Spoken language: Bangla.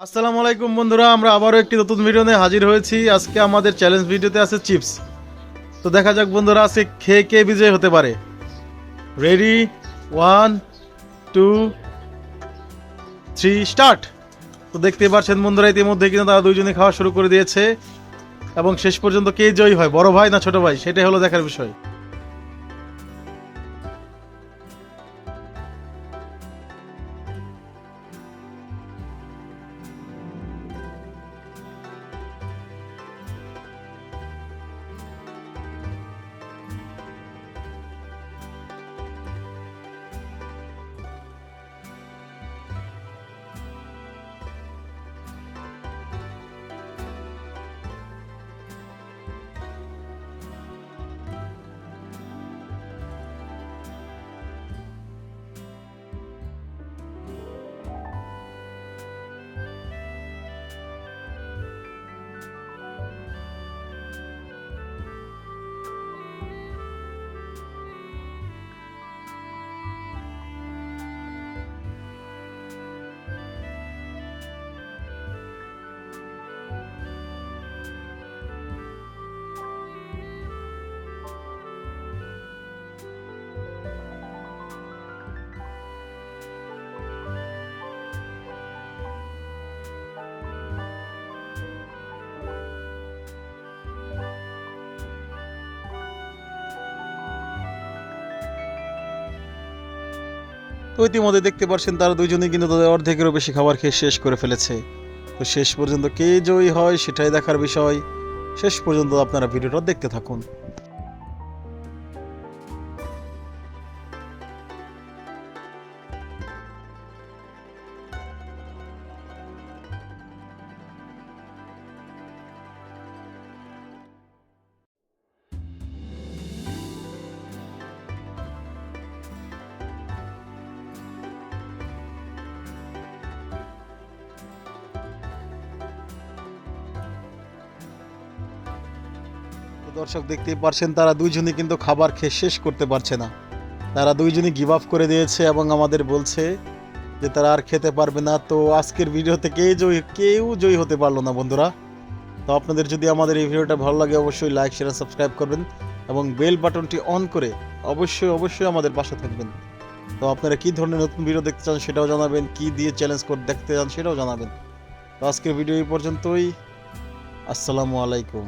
আসসালামু আলাইকুম বন্ধুরা, আমরা আবারও একটি নতুন ভিডিও নিয়ে হাজির হয়েছি। আজকে আমাদের চ্যালেঞ্জ ভিডিওতে আছে চিপস। তো দেখা যাক বন্ধুরা, আজকে খেয়ে কে বিজয় হতে পারে। Ready, 1 2 3 start. তো দেখতে পাচ্ছেন বন্ধুরা, ইতিমধ্যে কিন্তু তারা দুইজনে খাওয়া শুরু করে দিয়েছে এবং শেষ পর্যন্ত কে জয়ী হয়, বড় ভাই না ছোট ভাই, সেটাই হলো দেখার বিষয়। তো ইতিমধ্যে দেখতে পাচ্ছেন তারা দুইজনেই কিন্তু তাদের অর্ধেকেরও বেশি খাবার খেয়ে শেষ করে ফেলেছে। তো শেষ পর্যন্ত কে জয়ী হয় সেটাই দেখার বিষয়। শেষ পর্যন্ত আপনারা ভিডিওটা দেখতে থাকুন। তো দর্শক দেখতেই পারছেন তারা দুইজনই কিন্তু খাবার খেয়ে শেষ করতে পারছে না। তারা দুইজনই গিভ আপ করে দিয়েছে এবং আমাদের বলছে যে তারা আর খেতে পারবে না। তো আজকের ভিডিওতে কেউ জয়ী হতে পারলো না বন্ধুরা। তো আপনাদের যদি আমাদের এই ভিডিওটা ভালো লাগে অবশ্যই লাইক শেয়ার সাবস্ক্রাইব করবেন এবং বেল বাটনটি অন করে অবশ্যই আমাদের পাশে থাকবেন। তো আপনারা কী ধরনের নতুন ভিডিও দেখতে চান সেটাও জানাবেন, কী দিয়ে চ্যালেঞ্জ করে দেখতে চান সেটাও জানাবেন। তো আজকের ভিডিও এই পর্যন্তই। আসসালামু আলাইকুম।